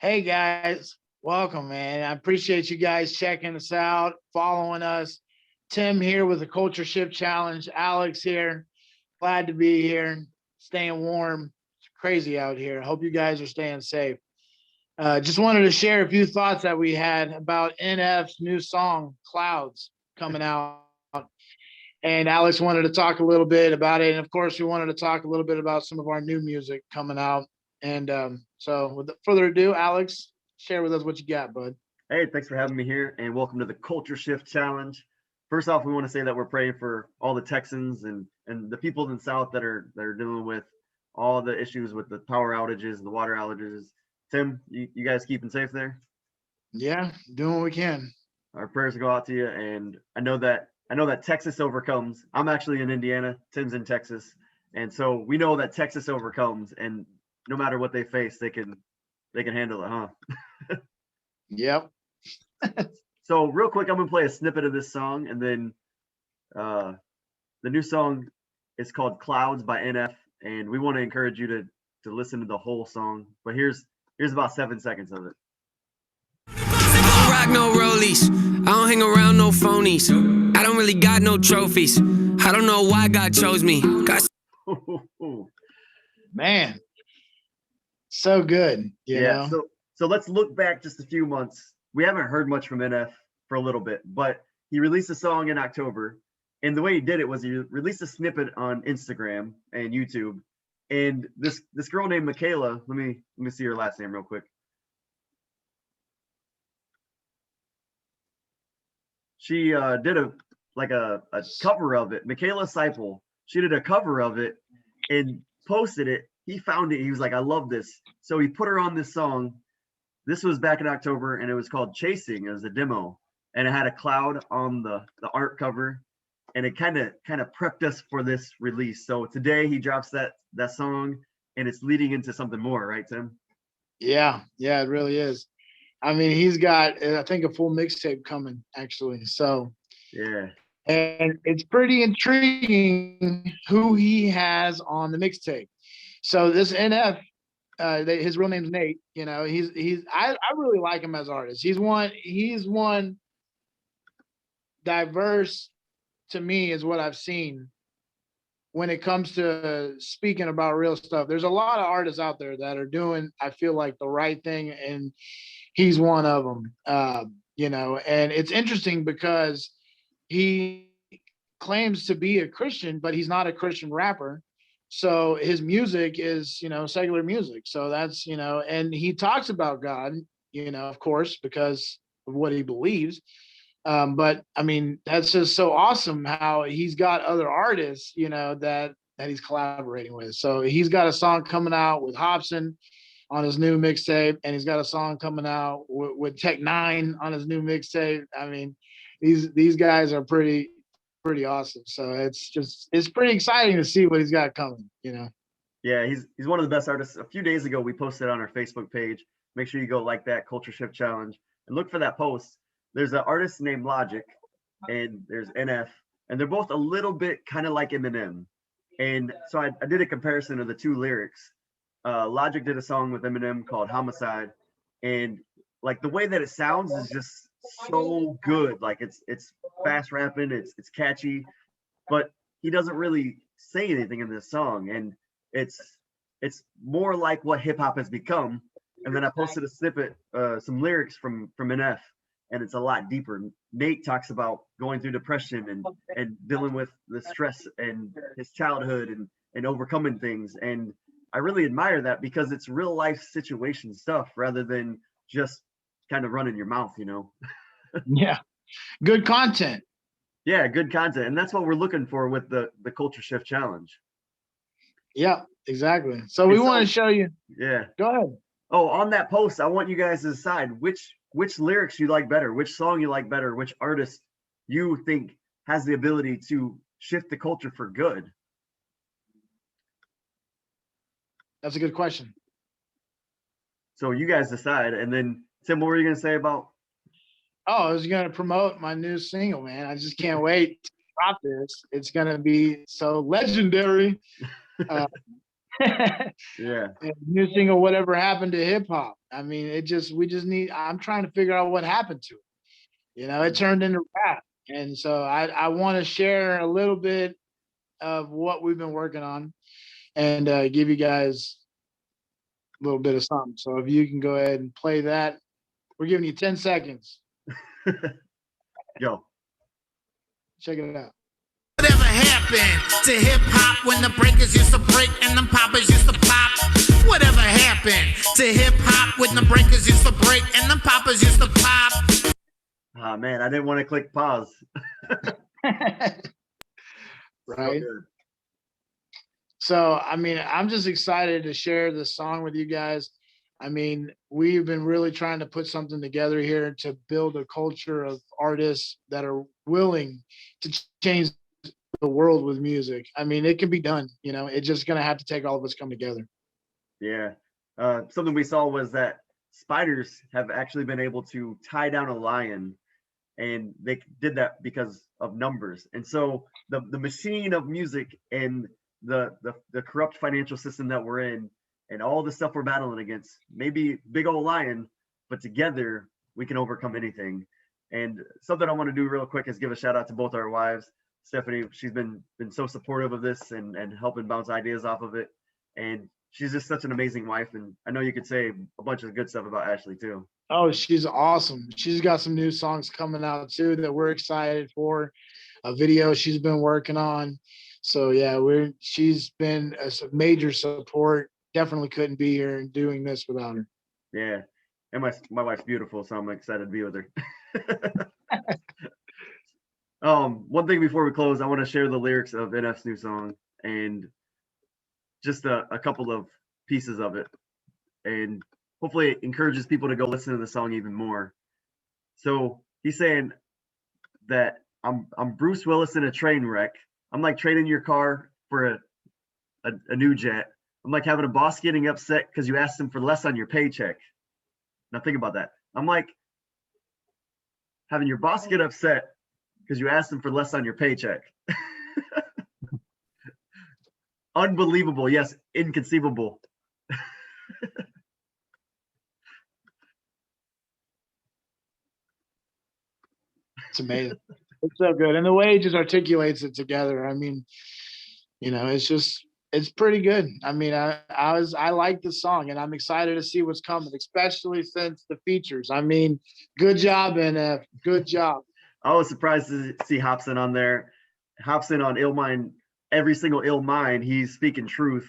Hey guys, welcome, man. I appreciate you guys checking us out, following us. Tim here with the Culture Shift Challenge. Alex here. Glad to be here. Staying warm. It's crazy out here. Hope you guys are staying safe. Just wanted to share a few thoughts that we had about NF's new song, Clouds, coming out. And Alex wanted to talk a little bit about it. And of course, we wanted to talk a little bit about some of our new music coming out. And so, with further ado, Alex, share with us what you got, bud. Hey, thanks for having me here, and welcome to the Culture Shift Challenge. First off, we want to say that we're praying for all the Texans and the people in the South that are dealing with all the issues with the power outages, the water outages. Tim, you guys keeping safe there? Yeah, doing what we can. Our prayers go out to you, and I know that Texas overcomes. I'm actually in Indiana. Tim's in Texas, and so we know that Texas overcomes, and no matter what they face, they can handle it, huh? Yep. So real quick, I'm gonna play a snippet of this song, and then uh, the new song is called "Clouds" by NF, and we want to encourage you to listen to the whole song. But here's about 7 seconds of it. Rock no rollies. I don't hang around no phonies. I don't really got no trophies. I don't know why God chose me. Man, so good. You Yeah. know? So let's look back just a few months. We haven't heard much from NF for a little bit, but he released a song in October, and the way he did it was he released a snippet on Instagram and YouTube. And this girl named Michaela, let me see her last name real quick. She did a cover of it. Michaela Seipel. She did a cover of it and posted it. He found it. He was like, I love this. So he put her on this song. This was back in October, and it was called Chasing. It was a demo, and it had a cloud on the art cover, and it kind of prepped us for this release. So today he drops that song, and it's leading into something more, right, Tim? Yeah, it really is. I mean, he's got, I think, a full mixtape coming, actually. So, Yeah. and it's pretty intriguing who he has on the mixtape. So this NF, his real name's Nate. You know, I really like him as an artist. He's one diverse to me is what I've seen when it comes to speaking about real stuff. There's a lot of artists out there that are doing, I feel like, the right thing, and he's one of them. You know, and it's interesting because he claims to be a Christian, but he's not a Christian rapper. So his music is, secular music. So that's, and he talks about God, of course, because of what he believes. But I mean, that's just so awesome how he's got other artists, that he's collaborating with. So he's got a song coming out with Hopsin on his new mixtape, and he's got a song coming out with Tech N9ne on his new mixtape. I mean, these guys are pretty awesome. So it's pretty exciting to see what he's got coming. Yeah, he's one of the best artists. A few days ago, we posted on our Facebook page. Make sure you go like that Culture Shift Challenge and look for that post. There's an artist named Logic, and there's NF, and they're both a little bit kind of like Eminem. And so I did a comparison of the two lyrics. Logic did a song with Eminem called Homicide, and like the way that it sounds is just so good. Like it's fast rapping, it's catchy, but he doesn't really say anything in this song, and it's more like what hip hop has become. And then I posted a snippet, some lyrics from NF, and it's a lot deeper. Nate talks about going through depression and dealing with the stress and his childhood and overcoming things. And I really admire that because it's real life situation stuff rather than just kind of running your mouth, Yeah. Good content. Yeah, good content. And that's what we're looking for with the Culture Shift Challenge. Yeah, exactly. So we want to show you. Yeah. Go ahead. Oh, on that post, I want you guys to decide which lyrics you like better, which song you like better, which artist you think has the ability to shift the culture for good. That's a good question. So you guys decide. And then, Tim, what were you going to say about? Oh, I was going to promote my new single, man. I just can't wait to drop this. It's going to be so legendary. Yeah. New single, Whatever Happened to Hip Hop. I mean, we just need. I'm trying to figure out what happened to it. It turned into rap, and so I want to share a little bit of what we've been working on, and give you guys a little bit of something. So if you can go ahead and play that, we're giving you 10 seconds. Yo. Check it out. Whatever happened to hip hop when the breakers used to break and the poppers used to pop? Whatever happened to hip hop when the breakers used to break and the poppers used to pop? Oh man, I didn't want to click pause. Right. So, so, I mean, I'm just excited to share this song with you guys. I mean, we've been really trying to put something together here to build a culture of artists that are willing to change the world with music. I mean, it can be done, it's just going to have to take all of us come together. yeah. Something we saw was that spiders have actually been able to tie down a lion, and they did that because of numbers. And so the machine of music and the corrupt financial system that we're in and all the stuff we're battling against, maybe big old lion, but together we can overcome anything. And something I want to do real quick is give a shout out to both our wives. Stephanie, she's been so supportive of this and helping bounce ideas off of it. And she's just such an amazing wife. And I know you could say a bunch of good stuff about Ashley too. Oh, she's awesome. She's got some new songs coming out too that we're excited for. A video she's been working on. So yeah, she's been a major support. Definitely couldn't be here and doing this without her. Yeah. And my wife's beautiful, so I'm excited to be with her. One thing before we close, I want to share the lyrics of NF's new song and just a couple of pieces of it. And hopefully it encourages people to go listen to the song even more. So he's saying that I'm Bruce Willis in a train wreck. I'm like trading your car for a new jet. I'm like having a boss getting upset because you asked him for less on your paycheck. Now think about that. I'm like having your boss get upset because you asked him for less on your paycheck. Unbelievable. Yes, inconceivable. It's amazing. It's so good. And the way he just articulates it together, I mean, it's pretty good. I mean, I like the song and I'm excited to see what's coming, especially since the features. I mean, good job, NF. Good job. I was surprised to see Hopsin on there. Hopsin on Ill Mind, every single Ill Mind, he's speaking truth,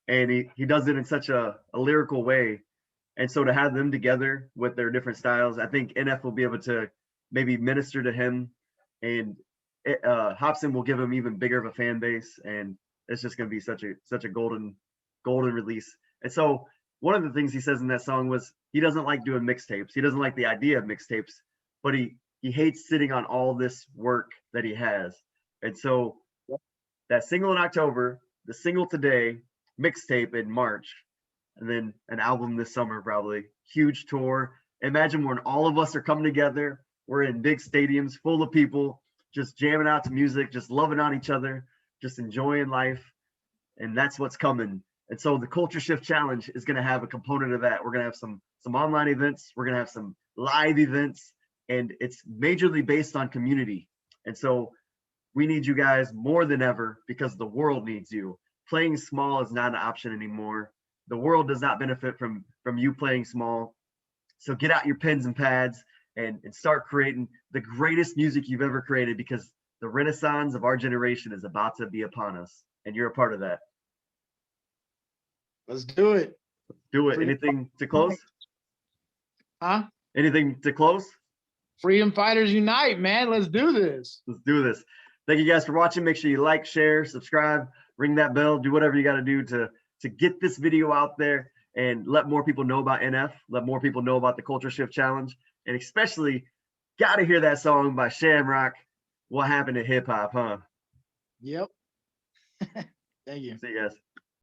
and he does it in such a lyrical way. And so to have them together with their different styles, I think NF will be able to maybe minister to him, and Hopsin will give him even bigger of a fan base, and it's just going to be such a golden release. And so one of the things he says in that song was he doesn't like doing mixtapes. He doesn't like the idea of mixtapes, but he hates sitting on all this work that he has. And so that single in October, the single today, mixtape in March, and then an album this summer, probably huge tour. Imagine when all of us are coming together. We're in big stadiums full of people, just jamming out to music, just loving on each other, just enjoying life. And that's what's coming. And so the Culture Shift Challenge is going to have a component of that. We're going to have some online events. We're going to have some live events, and it's majorly based on community. And so we need you guys more than ever because the world needs you. Playing small is not an option anymore. The world does not benefit from you playing small. So get out your pens and pads and start creating the greatest music you've ever created, because the renaissance of our generation is about to be upon us, and you're a part of that. Let's do it. Do it. Anything to close? Huh? Anything to close? Freedom Fighters Unite, man. Let's do this. Let's do this. Thank you guys for watching. Make sure you like, share, subscribe, ring that bell, do whatever you got to do to get this video out there and let more people know about NF, let more people know about the Culture Shift Challenge, and especially got to hear that song by Shamrock, What Happened to Hip Hop, huh? Yep. Thank you. See you guys.